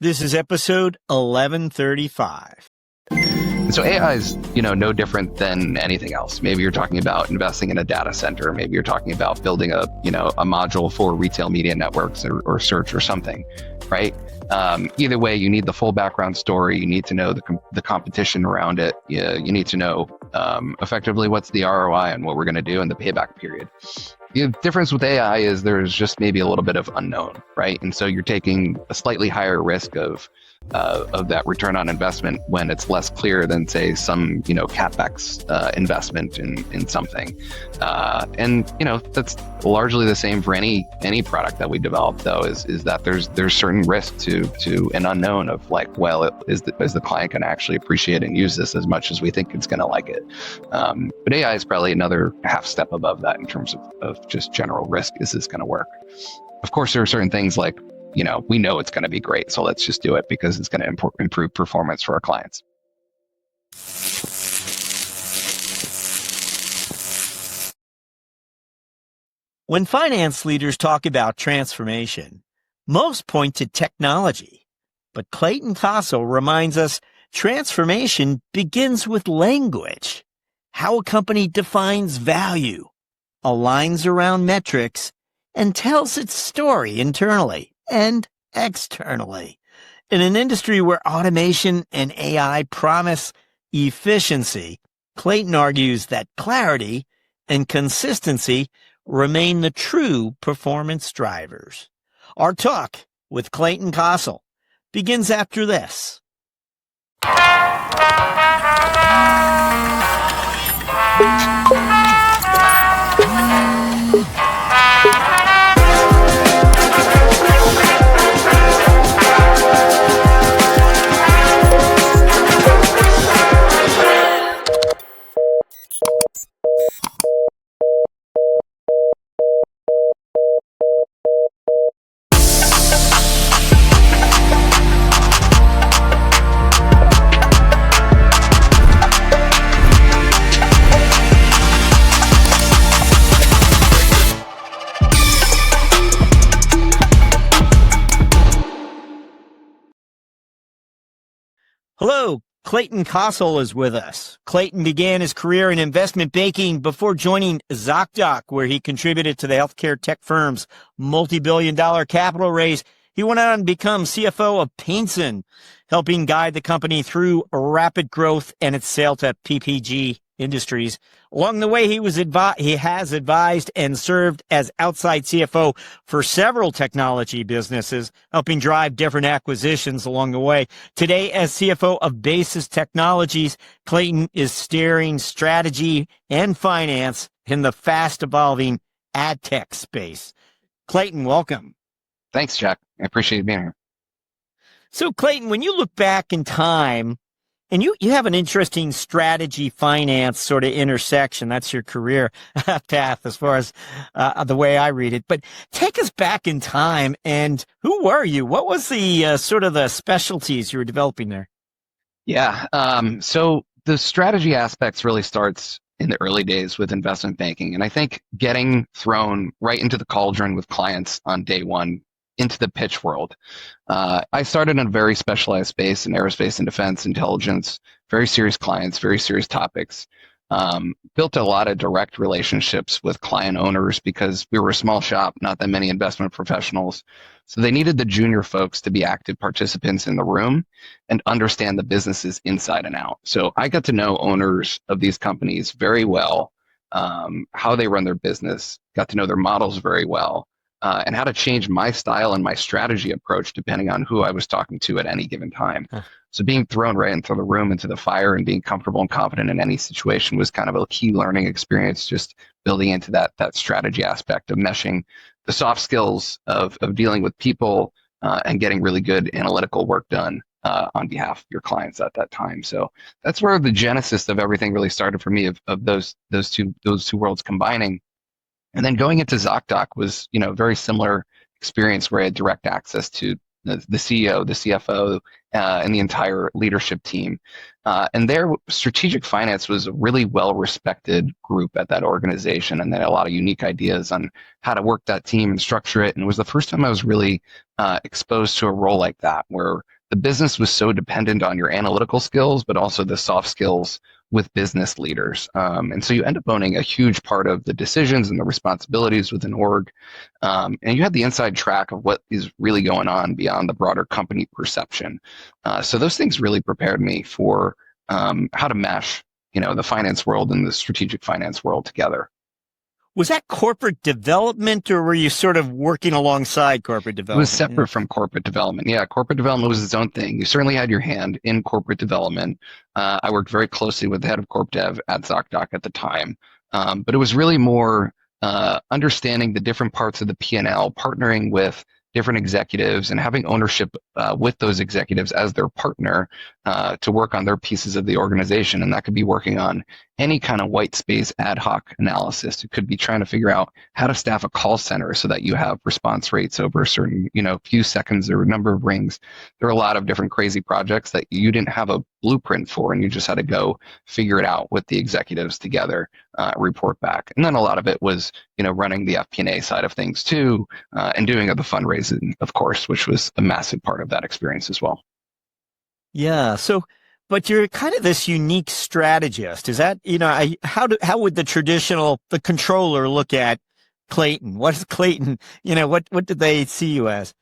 This is episode 1135. So AI is, no different than anything else. Maybe you're talking about investing in a data center. Maybe you're talking about building a module for retail media networks or search or something, right? Either way, you need the full background story. You need to know the competition around it. You need to know effectively what's the ROI and what we're going to do in the payback period. The difference with AI is there's just maybe a little bit of unknown, right? And so you're taking a slightly higher risk of that return on investment when it's less clear than, say, some Capex investment in something. And that's largely the same for any product that we develop, though, is that there's certain risk to an unknown of is the client going to actually appreciate and use this as much as we think it's going to like it. But AI is probably another half step above that in terms of just general risk. Is this going to work? Of course, there are certain things like, we know it's going to be great, so let's just do it because it's going to improve performance for our clients. When finance leaders talk about transformation, most point to technology. But Clayton Kossl reminds us transformation begins with language, how a company defines value, aligns around metrics, and tells its story internally and externally. In an industry where automation and AI promise efficiency, Clayton argues that clarity and consistency remain the true performance drivers. Our talk with Clayton Kossl begins after this. Hello, Clayton Kossl is with us. Clayton began his career in investment banking before joining ZocDoc, where he contributed to the healthcare tech firm's multi-billion-dollar capital raise. He went on to become CFO of Paintzen, helping guide the company through rapid growth and its sale to PPG Industries. Along the way, he has advised and served as outside CFO for several technology businesses, helping drive different acquisitions along the way. Today, as CFO of Basis Technologies, Clayton is steering strategy and finance in the fast-evolving ad tech space. Clayton, welcome. Thanks, Jack. I appreciate being here. So, Clayton, when you look back in time, and you have an interesting strategy finance sort of intersection. That's your career path as far as the way I read it. But take us back in time, and who were you? What was the sort of the specialties you were developing there? Yeah. So the strategy aspects really starts in the early days with investment banking. And I think getting thrown right into the cauldron with clients on day one into the pitch world. I started in a very specialized space in aerospace and defense intelligence, very serious clients, very serious topics. Built a lot of direct relationships with client owners because we were a small shop, not that many investment professionals. So they needed the junior folks to be active participants in the room and understand the businesses inside and out. So I got to know owners of these companies very well, how they run their business, got to know their models very well. And how to change my style and my strategy approach depending on who I was talking to at any given time. So being thrown right into the room, into the fire, and being comfortable and confident in any situation was kind of a key learning experience, just building into that strategy aspect of meshing the soft skills of dealing with people and getting really good analytical work done on behalf of your clients at that time. So that's where the genesis of everything really started for me, of those two worlds combining. And then going into ZocDoc was, very similar experience where I had direct access to the CEO, the CFO, and the entire leadership team. And their strategic finance was a really well-respected group at that organization, and they had a lot of unique ideas on how to work that team and structure it. And it was the first time I was really exposed to a role like that, where the business was so dependent on your analytical skills, but also the soft skills with business leaders. And so you end up owning a huge part of the decisions and the responsibilities within org. And you had the inside track of what is really going on beyond the broader company perception. So those things really prepared me for how to mesh, the finance world and the strategic finance world together. Was that corporate development, or were you sort of working alongside corporate development? It was separate from corporate development. Yeah, corporate development was its own thing. You certainly had your hand in corporate development. I worked very closely with the head of corp dev at ZocDoc at the time. But it was really more understanding the different parts of the P&L, partnering with different executives and having ownership with those executives as their partner to work on their pieces of the organization. And that could be working on any kind of white space ad hoc analysis. It could be trying to figure out how to staff a call center so that you have response rates over a certain, few seconds or number of rings. There are a lot of different crazy projects that you didn't have a blueprint for, and you just had to go figure it out with the executives together, report back. And then a lot of it was, running the FP&A side of things too, and doing the fundraising, of course, which was a massive part of that experience as well. Yeah. So, but you're kind of this unique strategist. Is that, how would the controller look at Clayton? What is Clayton? What did they see you as?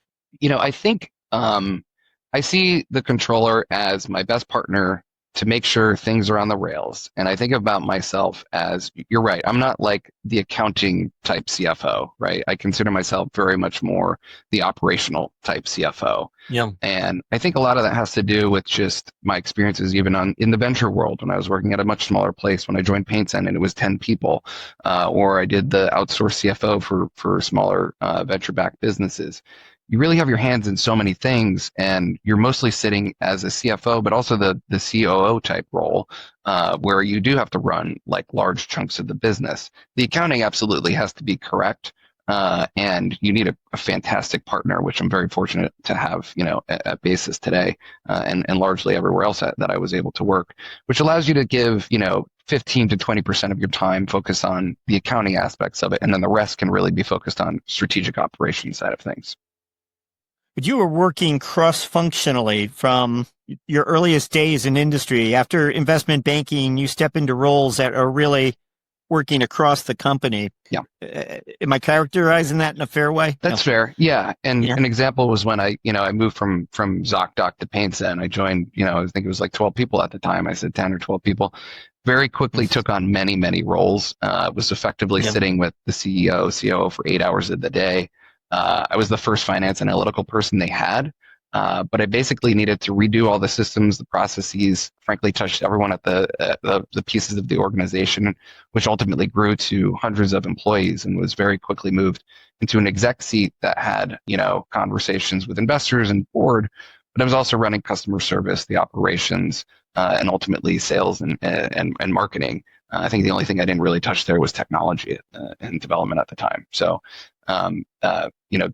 I think I see the controller as my best partner to make sure things are on the rails. And I think about myself as, you're right, I'm not like the accounting type CFO, right? I consider myself very much more the operational type CFO. Yeah. And I think a lot of that has to do with just my experiences even in the venture world, when I was working at a much smaller place, when I joined Paintzen and it was 10 people, or I did the outsourced CFO for smaller venture-backed businesses. You really have your hands in so many things, and you're mostly sitting as a CFO, but also the COO type role, where you do have to run like large chunks of the business. The accounting absolutely has to be correct, and you need a fantastic partner, which I'm very fortunate to have, at Basis today, and largely everywhere else that I was able to work, which allows you to give, 15 to 20% of your time focus on the accounting aspects of it, and then the rest can really be focused on strategic operations side of things. But you were working cross-functionally from your earliest days in industry. After investment banking, you step into roles that are really working across the company. Yeah. Am I characterizing that in a fair way? That's fair. Yeah. And an example was when I moved from ZocDoc to Paintzen. I joined, I think it was like 12 people at the time. I said 10 or 12 people. Very quickly took on many, many roles. Was effectively sitting with the CEO, COO for 8 hours of the day. I was the first finance analytical person they had, but I basically needed to redo all the systems, the processes, frankly touched everyone at the pieces of the organization, which ultimately grew to hundreds of employees and was very quickly moved into an exec seat that had, conversations with investors and board, but I was also running customer service, the operations, and ultimately sales and marketing. I think the only thing I didn't really touch there was technology and development at the time. So,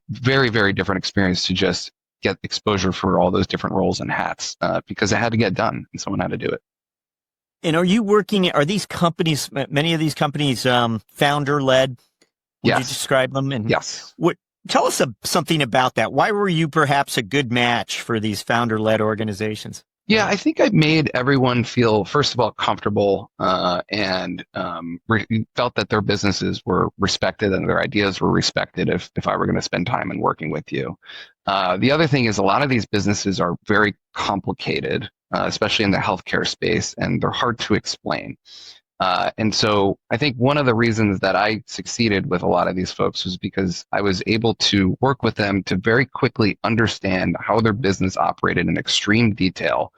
very, very different experience to just get exposure for all those different roles and hats, because it had to get done and someone had to do it. And are these companies, many of these companies, founder led? Would you describe them? And yes. Tell us something about that. Why were you perhaps a good match for these founder led organizations? Yeah, I think I made everyone feel, first of all, comfortable and felt that their businesses were respected and their ideas were respected if I were going to spend time in working with you. The other thing is a lot of these businesses are very complicated, especially in the healthcare space, and they're hard to explain. And so I think one of the reasons that I succeeded with a lot of these folks was because I was able to work with them to very quickly understand how their business operated in extreme detail,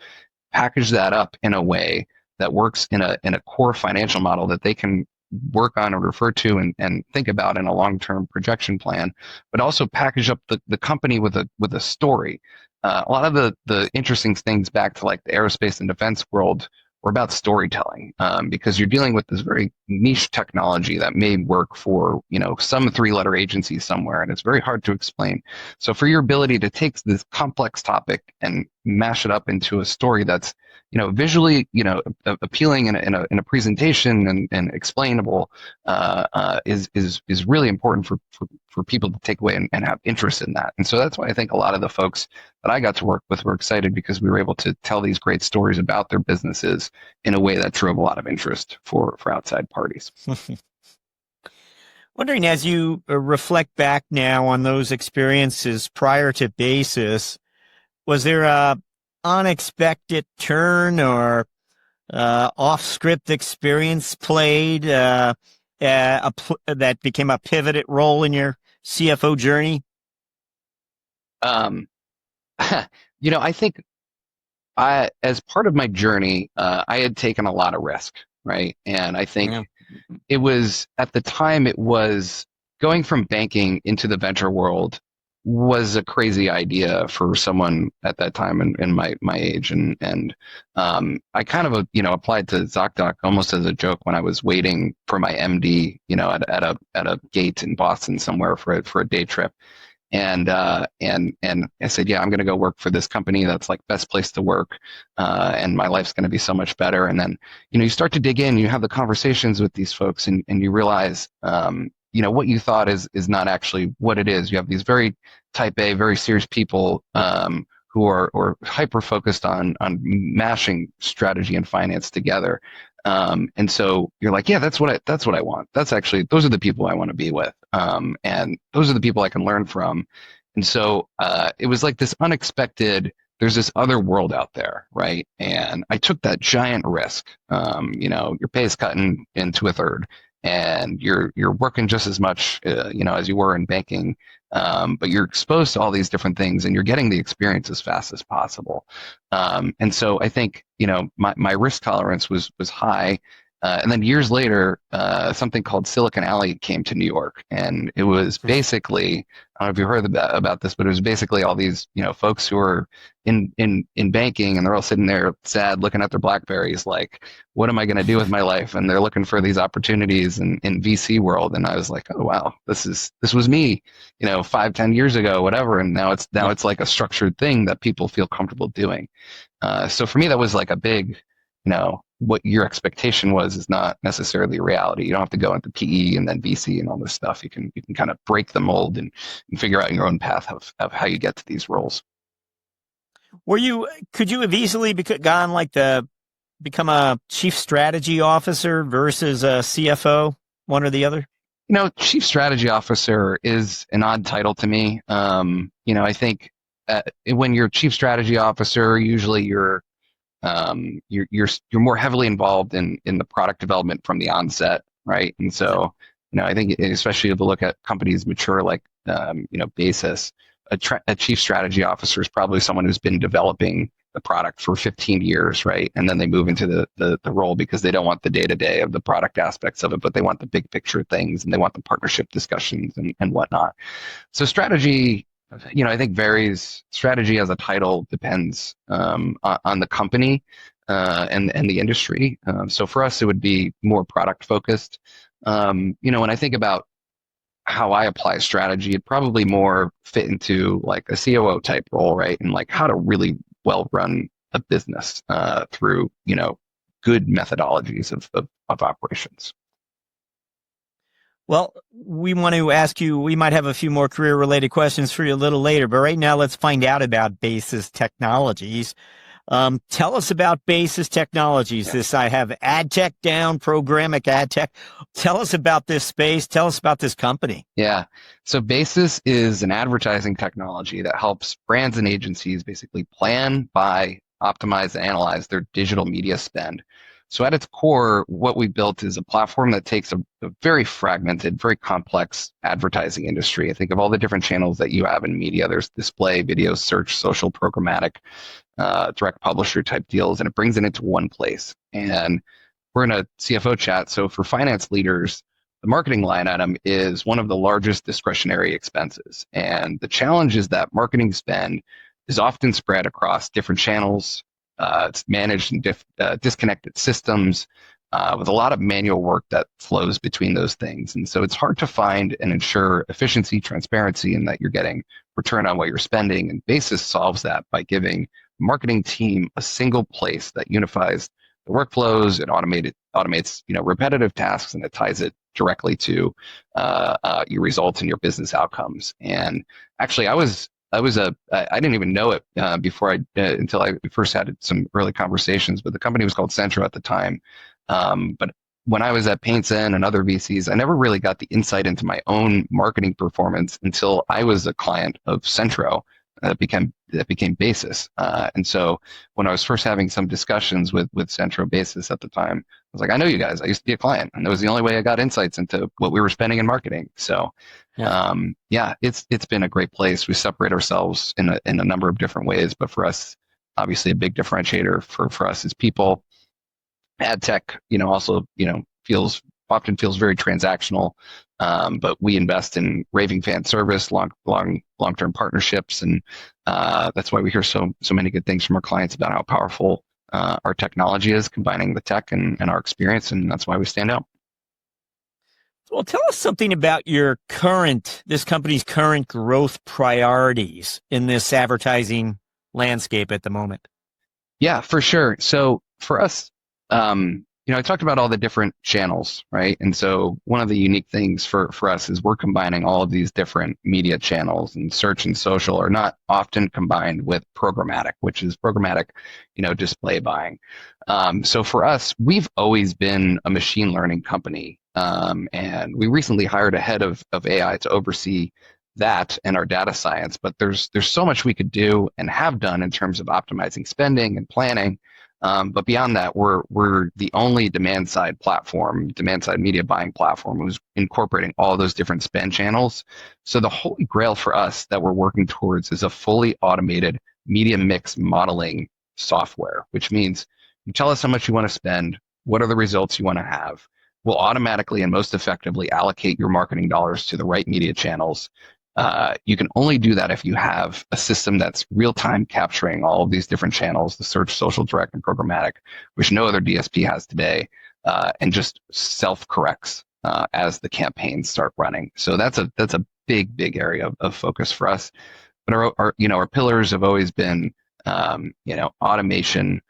package that up in a way that works in a core financial model that they can work on or refer to and think about in a long-term projection plan, but also package up the company with a story. A lot of the interesting things back to like the aerospace and defense world or about storytelling, because you're dealing with this very niche technology that may work for, some three-letter agency somewhere, and it's very hard to explain. So for your ability to take this complex topic and mash it up into a story that's, visually, appealing in a presentation and explainable, is really important for people to take away and have interest in that. And so that's why I think a lot of the folks that I got to work with were excited, because we were able to tell these great stories about their businesses in a way that drove a lot of interest for outside parties. Wondering, as you reflect back now on those experiences prior to Basis, was there a unexpected turn or off-script experience played that became a pivoted role in your CFO journey? I think as part of my journey, I had taken a lot of risk, right? And I think it was, at the time, it was going from banking into the venture world was a crazy idea for someone at that time in my age. And I kind of, applied to ZocDoc almost as a joke when I was waiting for my MD, at a gate in Boston somewhere for a day trip. And I said, yeah, I'm going to go work for this company that's like best place to work. And my life's going to be so much better. And then, you start to dig in, you have the conversations with these folks, and you realize, what you thought is not actually what it is. You have these very type A, very serious people, who are hyper focused on mashing strategy and finance together. And so you're like, yeah, that's what I want. Those are the people I want to be with. And those are the people I can learn from. And so, it was like this unexpected, there's this other world out there, right? And I took that giant risk. Your pay is cut into a third, and you're working just as much, as you were in banking. But you're exposed to all these different things, and you're getting the experience as fast as possible. And so I think, my risk tolerance was high. And then years later, something called Silicon Alley came to New York, and it was basically, I don't know if you heard about this, but it was basically all these, folks who are in banking, and they're all sitting there sad, looking at their BlackBerries, like, what am I going to do with my life? And they're looking for these opportunities in VC world. And I was like, oh wow, this was me, 5-10 years ago, whatever. And now it's like a structured thing that people feel comfortable doing. So for me, that was like a big, what your expectation was is not necessarily reality. You don't have to go into PE and then VC and all this stuff. You can kind of break the mold and figure out your own path of how you get to these roles. Could you have easily become a chief strategy officer versus a CFO, one or the other? Chief strategy officer is an odd title to me. I think when you're chief strategy officer, usually you're more heavily involved in the product development from the onset, right? And so, I think especially if you look at companies mature like Basis, a chief strategy officer is probably someone who's been developing the product for 15 years, right? And then they move into the role because they don't want the day-to-day of the product aspects of it, but they want the big picture things, and they want the partnership discussions and whatnot. So strategy, I think varies. Strategy as a title depends on the company and the industry. So for us, it would be more product focused. When I think about how I apply strategy, it probably more fit into like a COO type role, right? And like how to really well run a business through good methodologies of operations. Well, we want to ask you, we might have a few more career-related questions for you a little later, but right now let's find out about Basis Technologies. Tell us about Basis Technologies. Yeah. This, I have ad tech down, programmatic ad tech. Tell us about this space. Tell us about this company. Yeah. So Basis is an advertising technology that helps brands and agencies basically plan, buy, optimize, and analyze their digital media spend. So at its core, what we built is a platform that takes a very fragmented, very complex advertising industry. I think of all the different channels that you have in media. There's display, video, search, social, programmatic, direct publisher type deals, and it brings it into one place. And we're in a CFO chat. So for finance leaders, the marketing line item is one of the largest discretionary expenses. And the challenge is that marketing spend is often spread across different channels, it's managed in disconnected systems with a lot of manual work that flows between those things. And so it's hard to find and ensure efficiency, transparency, and that you're getting return on what you're spending. And Basis solves that by giving the marketing team a single place that unifies the workflows and automates repetitive tasks, and it ties it directly to your results and your business outcomes. And actually, I didn't even know it before until I first had some early conversations. But the company was called Centro at the time. But when I was at Paintzen and other VCs, I never really got the insight into my own marketing performance until I was a client of Centro that became Basis. And so when I was first having some discussions with Centro Basis at the time, I was like, I know you guys. I used to be a client, and that was the only way I got insights into what we were spending in marketing. So, it's been a great place. We separate ourselves in a number of different ways, but for us, obviously, a big differentiator for us is people. Ad tech, also, often feels very transactional, but we invest in raving fan service, long-term partnerships, and that's why we hear so many good things from our clients about how powerful our technology is, combining the tech and our experience, and that's why we stand out. Well, tell us something about this company's current growth priorities in this advertising landscape at the moment. Yeah, for sure. So for us, I talked about all the different channels, right? And so one of the unique things for us is we're combining all of these different media channels, and search and social are not often combined with programmatic, which is programmatic, display buying. So for us, we've always been a machine learning company. And we recently hired a head of AI to oversee that and our data science, but there's so much we could do and have done in terms of optimizing spending and planning. But beyond that, we're the only demand side media buying platform who's incorporating all those different spend channels. So the holy grail for us that we're working towards is a fully automated media mix modeling software, which means you tell us how much you want to spend, what are the results you want to have. We'll automatically and most effectively allocate your marketing dollars to the right media channels. You can only do that if you have a system that's real-time capturing all of these different channels, the search, social, direct, and programmatic, which no other DSP has today, and just self-corrects as the campaigns start running. So that's a big area of focus for us. But our pillars have always been automation,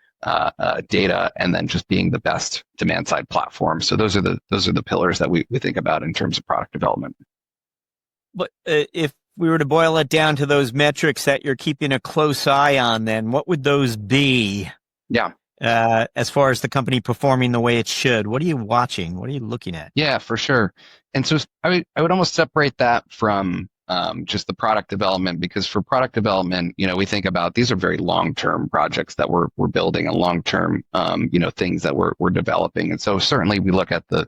data, and then just being the best demand side platform. So those are the pillars that we think about in terms of product development. But if we were to boil it down to those metrics that you're keeping a close eye on, then what would those be? Yeah. As far as the company performing the way it should, what are you watching? What are you looking at? Yeah, for sure. And so I would almost separate that from just the product development, because for product development, we think about these are very long-term projects that we're building, and long-term, things that we're developing. And so certainly we look at the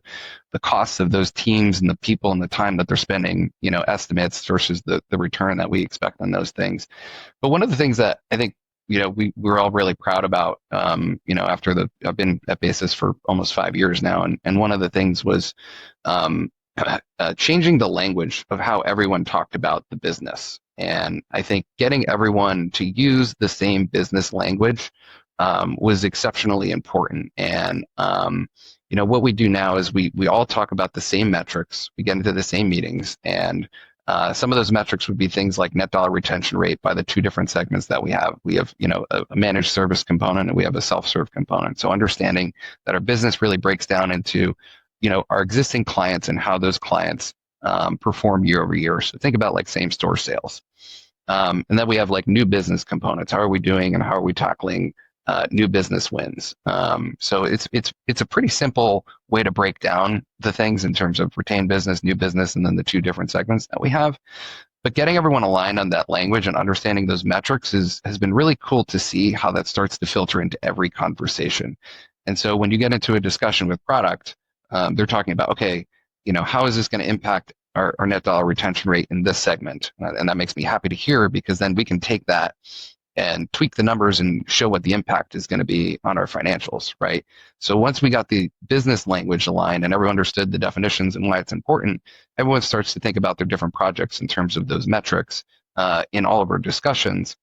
costs of those teams and the people and the time that they're spending, estimates versus the return that we expect on those things. But one of the things that I think, we're all really proud about, after I've been at Basis for almost 5 years now. And one of the things was, changing the language of how everyone talked about the business. And I think getting everyone to use the same business language was exceptionally important. And, what we do now is we all talk about the same metrics. We get into the same meetings, and some of those metrics would be things like net dollar retention rate by the two different segments that we have. We have, a managed service component, and we have a self-serve component. So understanding that our business really breaks down into our existing clients and how those clients perform year over year. So think about like same store sales. And then we have like new business components. How are we doing, and how are we tackling new business wins? So it's a pretty simple way to break down the things in terms of retained business, new business, and then the two different segments that we have. But getting everyone aligned on that language and understanding those metrics has been really cool to see how that starts to filter into every conversation. And so when you get into a discussion with product, they're talking about, okay, how is this going to impact our net dollar retention rate in this segment? And that makes me happy to hear, because then we can take that and tweak the numbers and show what the impact is going to be on our financials, right? So once we got the business language aligned and everyone understood the definitions and why it's important, everyone starts to think about their different projects in terms of those metrics in all of our discussions.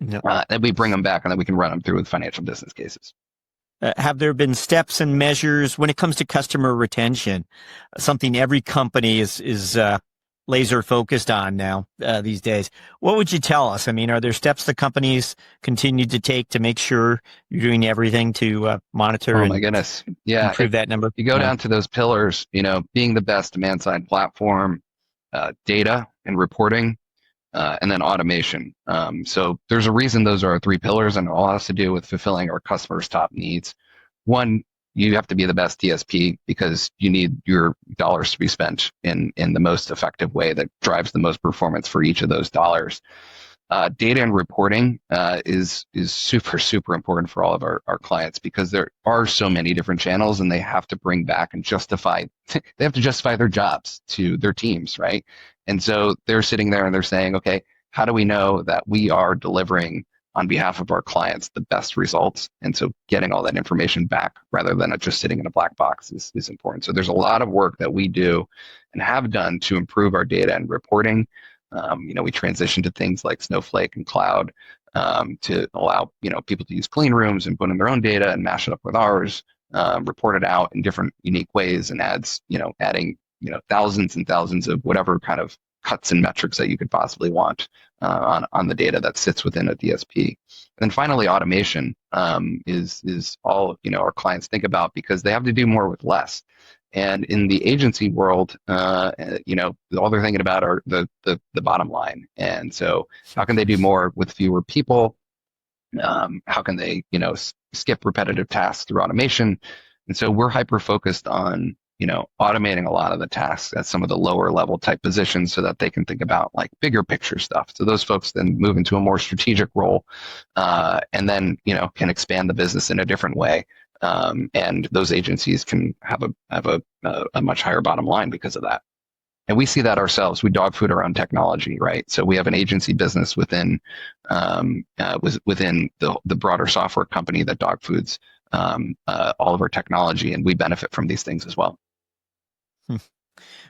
No. Then we bring them back and then we can run them through with financial business cases. Have there been steps and measures when it comes to customer retention? Something every company is laser focused on now these days. What would you tell us? I mean, are there steps the companies continue to take to make sure you're doing everything to monitor Oh my goodness. Yeah. improve that number? You go down to those pillars, being the best demand side platform, data and reporting, and then automation. So there's a reason those are our three pillars, and it all has to do with fulfilling our customers' top needs. One, you have to be the best DSP because you need your dollars to be spent in the most effective way that drives the most performance for each of those dollars. Data and reporting is super, super important for all of our clients because there are so many different channels and they have to bring back and justify, they have to justify their jobs to their teams, right? And so they're sitting there and they're saying, okay, how do we know that we are delivering on behalf of our clients the best results? And so getting all that information back rather than it just sitting in a black box is important. So there's a lot of work that we do and have done to improve our data and reporting. We transitioned to things like Snowflake and cloud to allow people to use clean rooms and put in their own data and mash it up with ours, report it out in different unique ways, and adding thousands and thousands of whatever kind of cuts and metrics that you could possibly want on the data that sits within a DSP. And then finally, automation is all our clients think about because they have to do more with less. And in the agency world, all they're thinking about are the bottom line. And so how can they do more with fewer people? How can they, skip repetitive tasks through automation? And so we're hyper-focused on, automating a lot of the tasks at some of the lower level type positions so that they can think about like bigger picture stuff. So those folks then move into a more strategic role and then, can expand the business in a different way. And those agencies can have a much higher bottom line because of that. And we see that ourselves. We dog food our own technology, right? So we have an agency business within the broader software company that dog foods all of our technology, and we benefit from these things as well.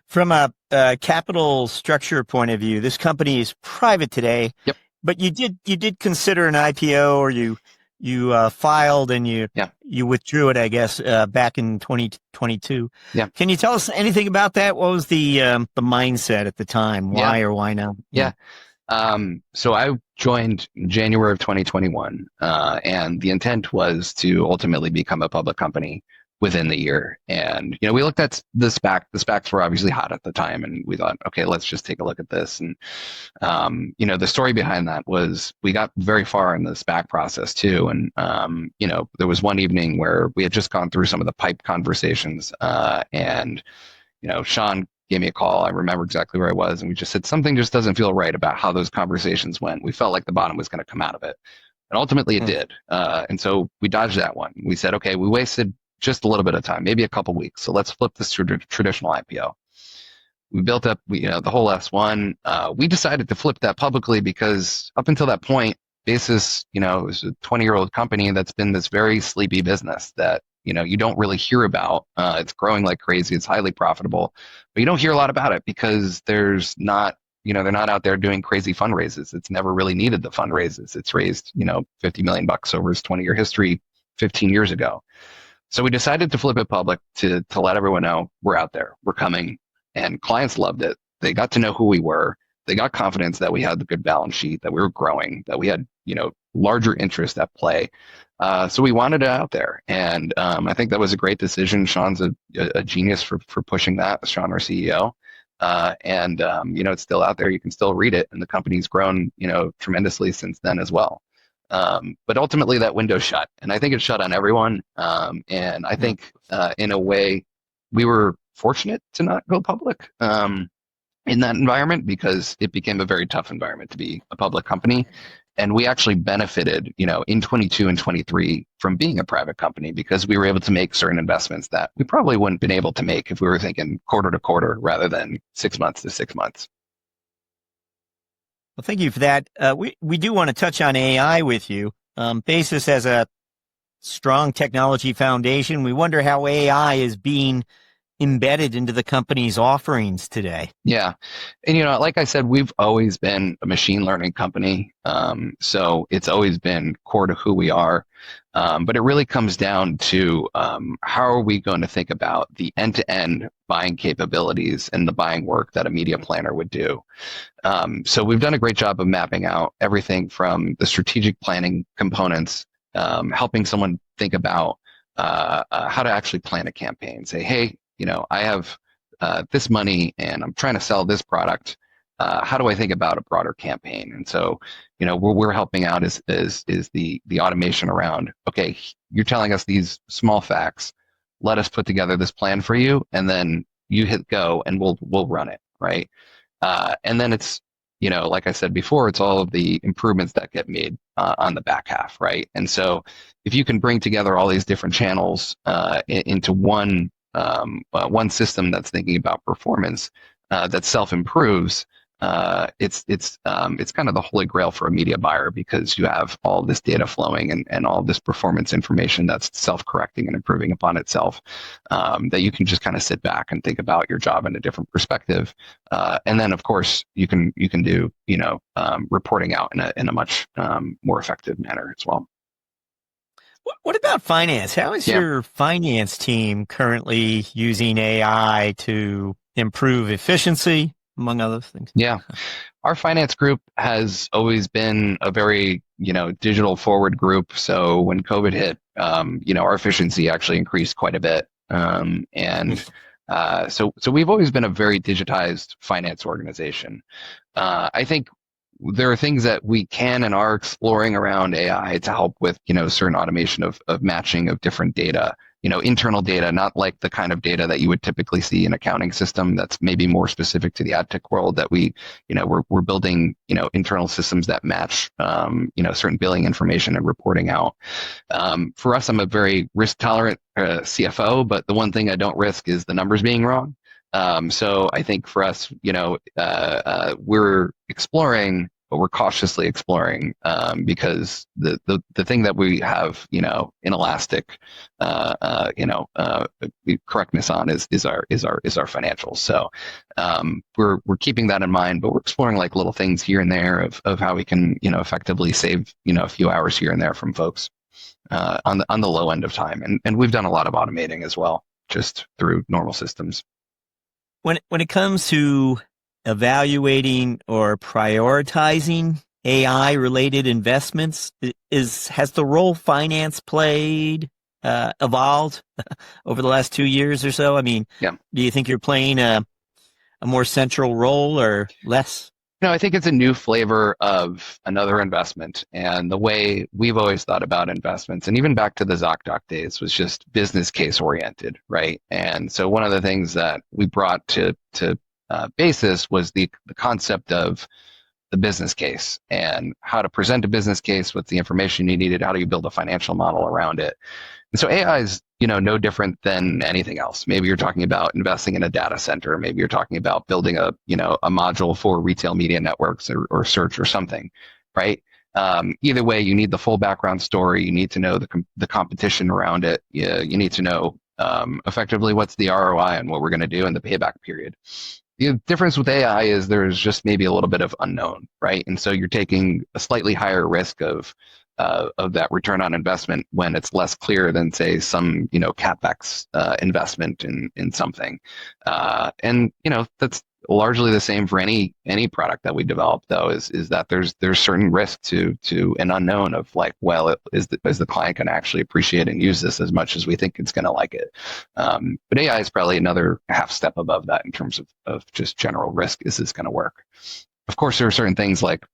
From a capital structure point of view, this company is private today. Yep. But you did consider an IPO, or you filed and you withdrew it, I guess, back in 2022. Yeah. Can you tell us anything about that? What was the mindset at the time? Why or why not? Yeah. So I joined in January of 2021, and the intent was to ultimately become a public company within the year. And, we looked at the SPAC. The SPACs were obviously hot at the time, and we thought, okay, let's just take a look at this. And, the story behind that was we got very far in the SPAC process too. And, there was one evening where we had just gone through some of the pipe conversations, and, Sean gave me a call. I remember exactly where I was, and we just said something just doesn't feel right about how those conversations went. We felt like the bottom was going to come out of it, and ultimately it did. And so we dodged that one. We said, okay, we wasted just a little bit of time, maybe a couple weeks. So let's flip this to traditional IPO. We built up, the whole S1. We decided to flip that publicly because up until that point, Basis, it was a 20-year-old company that's been this very sleepy business that you don't really hear about. It's growing like crazy. It's highly profitable, but you don't hear a lot about it because there's not, they're not out there doing crazy fundraises. It's never really needed the fundraises. It's raised, $50 million over its 20-year history 15 years ago. So we decided to flip it public to let everyone know we're out there, we're coming, and clients loved it. They got to know who we were. They got confidence that we had the good balance sheet, that we were growing, that we had, larger interest at play. So we wanted it out there. And I think that was a great decision. Sean's a genius for pushing that, Sean, our CEO. And it's still out there. You can still read it. And the company's grown, tremendously since then as well. But ultimately that window shut. And I think it shut on everyone. And I think in a way we were fortunate to not go public in that environment because it became a very tough environment to be a public company. And we actually benefited, in 22 and 23 from being a private company because we were able to make certain investments that we probably wouldn't have been able to make if we were thinking quarter to quarter rather than 6 months to 6 months. Well, thank you for that. We do want to touch on AI with you. Basis has a strong technology foundation. We wonder how AI is being embedded into the company's offerings today? Yeah. And, like I said, we've always been a machine learning company. So it's always been core to who we are. But it really comes down to how are we going to think about the end-to-end buying capabilities and the buying work that a media planner would do. So we've done a great job of mapping out everything from the strategic planning components, helping someone think about how to actually plan a campaign. Say, hey, I have this money and I'm trying to sell this product. How do I think about a broader campaign? And so, what we're helping out is the automation around, okay, you're telling us these small facts. Let us put together this plan for you, and then you hit go and we'll run it, right? And then it's, like I said before, it's all of the improvements that get made on the back half, right? And so if you can bring together all these different channels into one system that's thinking about performance that self-improves, it's kind of the holy grail for a media buyer, because you have all this data flowing and all this performance information that's self-correcting and improving upon itself, that you can just kind of sit back and think about your job in a different perspective. And then, of course, you can do reporting out in a much more effective manner as well. What about finance? How is your finance team currently using AI to improve efficiency, among other things? Yeah. Our finance group has always been a very, digital forward group. So when COVID hit, our efficiency actually increased quite a bit. So we've always been a very digitized finance organization. I think there are things that we can and are exploring around AI to help with, certain automation of matching of different data, internal data, not like the kind of data that you would typically see in an accounting system that's maybe more specific to the ad tech world, that we're building, internal systems that match, certain billing information and reporting out. For us, I'm a very risk tolerant CFO, but the one thing I don't risk is the numbers being wrong. So I think for us, we're exploring, but we're cautiously exploring, because the thing that we have, inelastic, correctness on is our financials. So we're keeping that in mind, but we're exploring like little things here and there of how we can, effectively save, a few hours here and there from folks on the low end of time. And we've done a lot of automating as well, just through normal systems. When it comes to evaluating or prioritizing AI-related investments, has the role finance played evolved over the last 2 years or so? I mean, do you think you're playing a more central role or less? I think it's a new flavor of another investment, and the way we've always thought about investments, and even back to the ZocDoc days, was just business case oriented, right? And so one of the things that we brought to Basis was the concept of the business case and how to present a business case, what's the information you needed, how do you build a financial model around it. And so AI is, no different than anything else. Maybe you're talking about investing in a data center. Maybe you're talking about building a module for retail media networks or search or something, right? Either way, you need the full background story. You need to know the competition around it. You need to know effectively what's the ROI and what we're going to do in the payback period. The difference with AI is there's just maybe a little bit of unknown, right? And so you're taking a slightly higher risk of that return on investment when it's less clear than, say, some Capex investment in something. And that's largely the same for any product that we develop, though, is that there's certain risk to an unknown of like, well, is the client going to actually appreciate and use this as much as we think it's going to like it? But AI is probably another half step above that in terms of just general risk. Is this going to work? Of course, there are certain things like,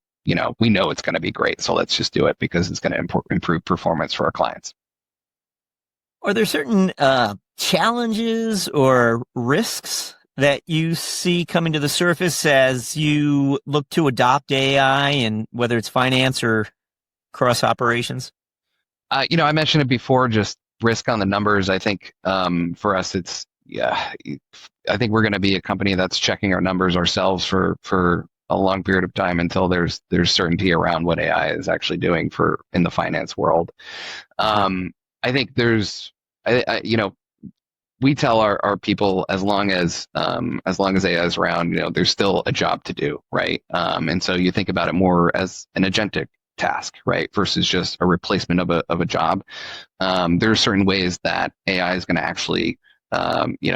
we know it's going to be great, so let's just do it because it's going to improve performance for our clients. Are there certain challenges or risks that you see coming to the surface as you look to adopt AI, and whether it's finance or cross operations? I mentioned it before, just risk on the numbers. I think for us, I think we're going to be a company that's checking our numbers ourselves for a long period of time until there's certainty around what AI is actually doing in the finance world. I think we tell our people as long as AI is around, there's still a job to do, right? And so you think about it more as an agentic task, right, versus just a replacement of a job. There are certain ways that AI is going to actually,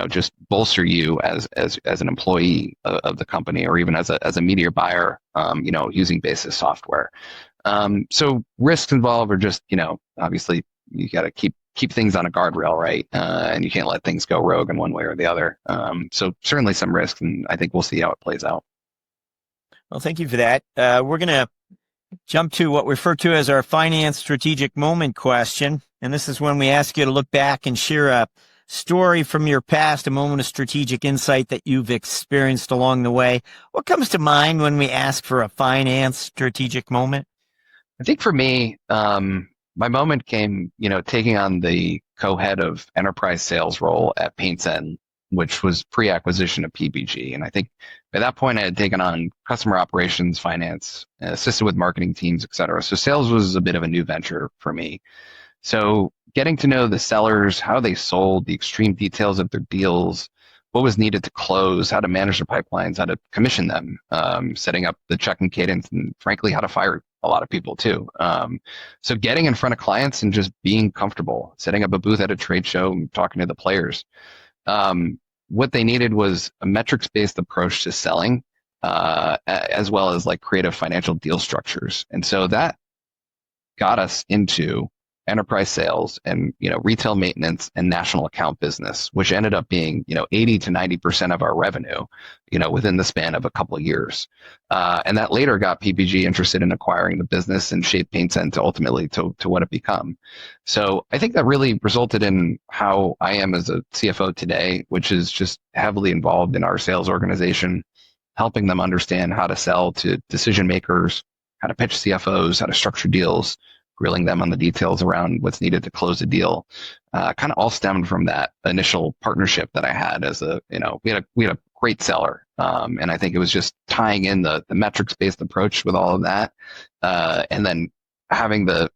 just bolster you as an employee of the company, or even as a media buyer, using Basis software. So risks involved are just, obviously you got to keep things on a guardrail, right? And you can't let things go rogue in one way or the other. So certainly some risks, and I think we'll see how it plays out. Well, thank you for that. We're going to jump to what we refer to as our finance strategic moment question. And this is when we ask you to look back and share a story from your past, a moment of strategic insight that you've experienced along the way. What comes to mind when we ask for a finance strategic moment? I think for me, my moment came, taking on the co-head of enterprise sales role at Paintzen, which was pre-acquisition of PPG. And I think by that point, I had taken on customer operations, finance, assisted with marketing teams, et cetera. So sales was a bit of a new venture for me. So getting to know the sellers, how they sold, the extreme details of their deals, what was needed to close, how to manage their pipelines, how to commission them, setting up the check-in cadence, and frankly, how to fire a lot of people too. So getting in front of clients and just being comfortable, setting up a booth at a trade show, and talking to the players. What they needed was a metrics-based approach to selling, as well as like creative financial deal structures. And so that got us into enterprise sales and, retail maintenance and national account business, which ended up being, 80 to 90% of our revenue, within the span of a couple of years. And that later got PPG interested in acquiring the business and shaped Paintzen to ultimately to what it become. So I think that really resulted in how I am as a CFO today, which is just heavily involved in our sales organization, helping them understand how to sell to decision makers, how to pitch CFOs, how to structure deals, grilling them on the details around what's needed to close a deal. Kind of all stemmed from that initial partnership that I had as we had a great seller. And I think it was just tying in the metrics-based approach with all of that. And then having the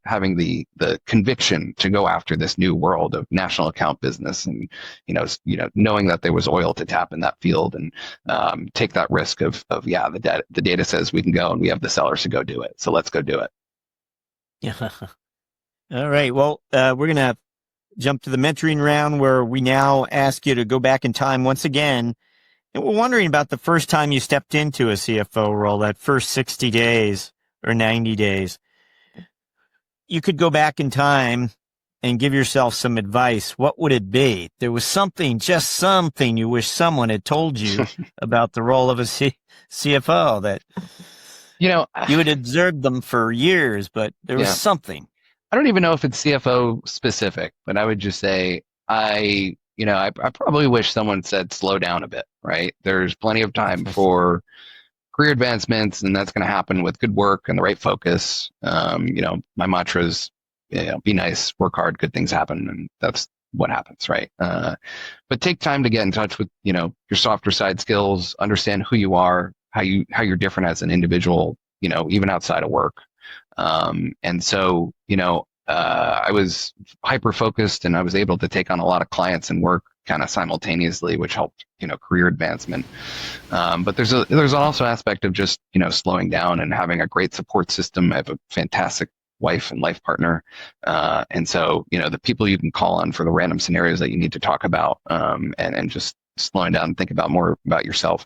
conviction to go after this new world of national account business and, knowing that there was oil to tap in that field and take that risk of the data says we can go and we have the sellers to go do it. So let's go do it. Yeah. All right. Well, we're going to jump to the mentoring round where we now ask you to go back in time once again. And we're wondering about the first time you stepped into a CFO role, that first 60 days or 90 days. You could go back in time and give yourself some advice. What would it be? There was just something you wish someone had told you about the role of a CFO that... you had observed them for years, but there was something. I don't even know if it's CFO specific, but I would just say I probably wish someone said slow down a bit, right? There's plenty of time for career advancements, and that's going to happen with good work and the right focus. My mantra is, be nice, work hard, good things happen, and that's what happens, right? But take time to get in touch with, your softer side skills, understand who you are, how you're different as an individual, even outside of work. And so, I was hyper focused and I was able to take on a lot of clients and work kind of simultaneously, which helped, career advancement. But there's also an aspect of just, slowing down and having a great support system. I have a fantastic wife and life partner. And so, the people you can call on for the random scenarios that you need to talk about, and just slowing down and think about more about yourself.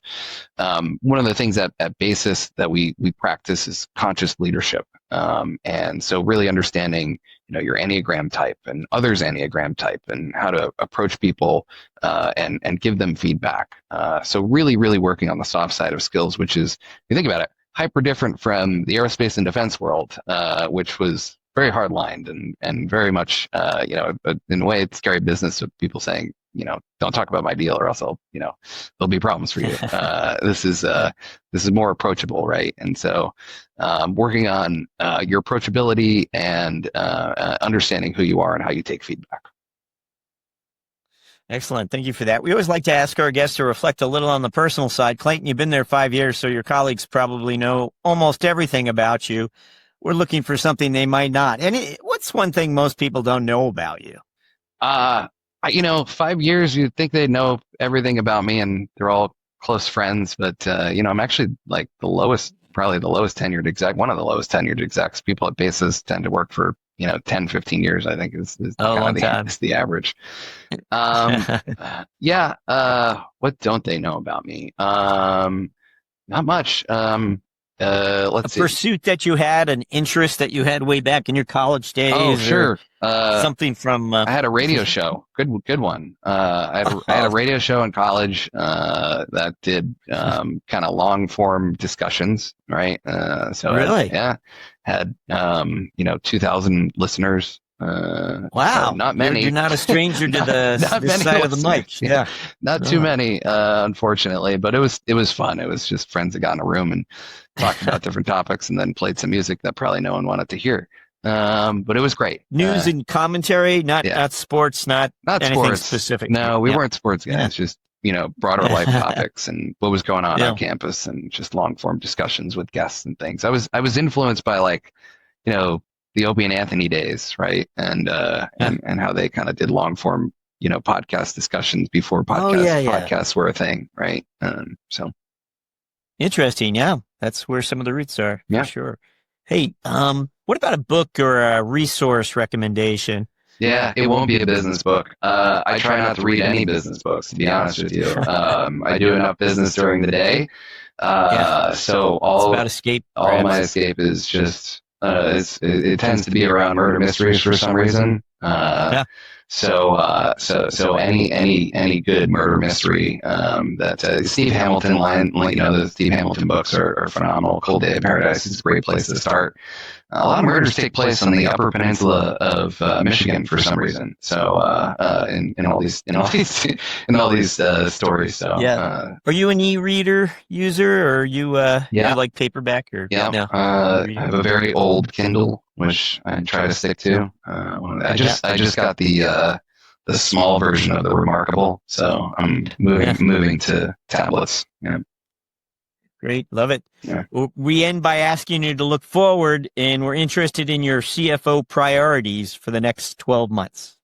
One of the things at Basis that we practice is conscious leadership. And so really understanding, your Enneagram type and others' Enneagram type and how to approach people, and give them feedback. So really, really working on the soft side of skills, which is, if you think about it, hyper different from the aerospace and defense world, which was very hard-lined and very much, in a way, it's scary business of people saying, don't talk about my deal or else there'll be problems for you. This is more approachable, right? And so, working on your approachability and understanding who you are and how you take feedback. Excellent. Thank you for that. We always like to ask our guests to reflect a little on the personal side. Clayton, you've been there 5 years, so your colleagues probably know almost everything about you. We're looking for something they might not. And what's one thing most people don't know about you? 5 years, you'd think they'd know everything about me and they're all close friends, but I'm actually like probably the lowest tenured exec, one of the lowest tenured execs. People at Basis tend to work for 10, 15 years, I think is Oh, long time. is the average. Yeah. What don't they know about me? Not much. Let's see. A pursuit that you had, an interest that you had way back in your college days. Oh, sure. Something from. I had a radio show. Good one. I had a radio show in college that did kind of long form discussions, right? So really, had 2,000 listeners. Wow, not many. You're not a stranger to this side of the mic. Yeah, not too many, unfortunately. But it was fun. It was just friends that got in a room and talked about different topics, and then played some music that probably no one wanted to hear. But it was great. News and commentary, not sports, not anything sports specific. No, we weren't sports guys. Just broader life topics and what was going on campus, and just long form discussions with guests and things. I was influenced by the Opie and Anthony days, right? And how they kind of did long form, podcast discussions before podcasts were a thing, right? So interesting. Yeah, that's where some of the roots are. Yeah, for sure. Hey, what about a book or a resource recommendation? Yeah, it won't be a business book. I try not to read any business books, to be honest with you. I do enough business during the day. So it's about escape. All my escape is just, it tends to be around murder mysteries for some reason. So any good murder mystery that Steve Hamilton the Steve Hamilton books are phenomenal. Cold Day of Paradise is a great place to start. A lot of murders take place on the Upper Peninsula of Michigan for some reason. So in all these stories. So are you an e-reader user, or you like paperback or no? I have a very old Kindle, which I try to stick to. I just got the small version of the Remarkable, so I'm moving to tablets. Yeah. Great, love it. Yeah. We end by asking you to look forward, and we're interested in your CFO priorities for the next 12 months.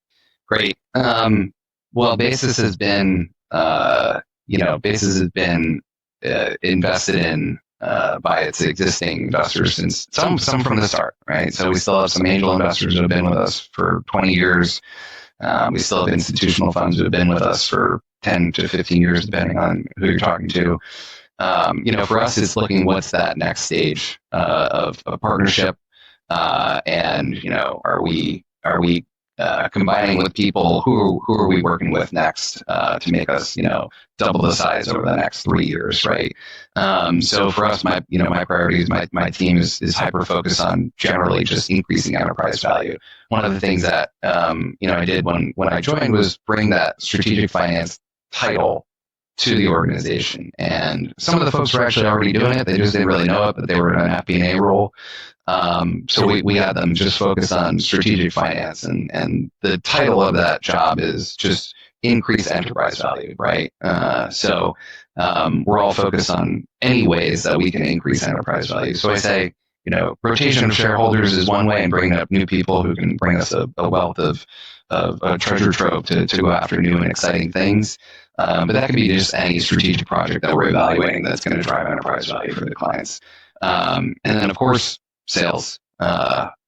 Great. Well, Basis has been, invested in by its existing investors since some from the start, right? So we still have some angel investors that have been with us for 20 years. We still have institutional funds that have been with us for 10 to 15 years, depending on who you're talking to. For us, it's looking what's that next stage of a partnership, and are we combining with people who are we working with next to make us double the size over the next 3 years, right? So for us, my priorities, my team is hyper focused on generally just increasing enterprise value. One of the things that I did when I joined was bring that strategic finance title to the organization, and some of the folks were actually already doing it. They just didn't really know it, but they were in an FP&A role. So we had them just focus on strategic finance, and the title of that job is just increase enterprise value, right? So we're all focused on any ways that we can increase enterprise value. So I say, rotation of shareholders is one way, and bringing up new people who can bring us a wealth of a treasure trove to go after new and exciting things. But that could be just any strategic project that we're evaluating that's going to drive enterprise value for the clients. And then, of course, sales,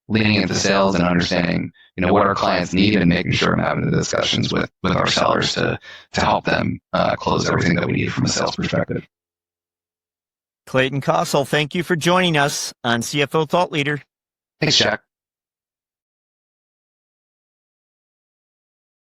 leaning into sales and understanding, what our clients need, and making sure I'm having the discussions with our sellers to help them close everything that we need from a sales perspective. Clayton Kossl, thank you for joining us on CFO Thought Leader. Thanks, Jack.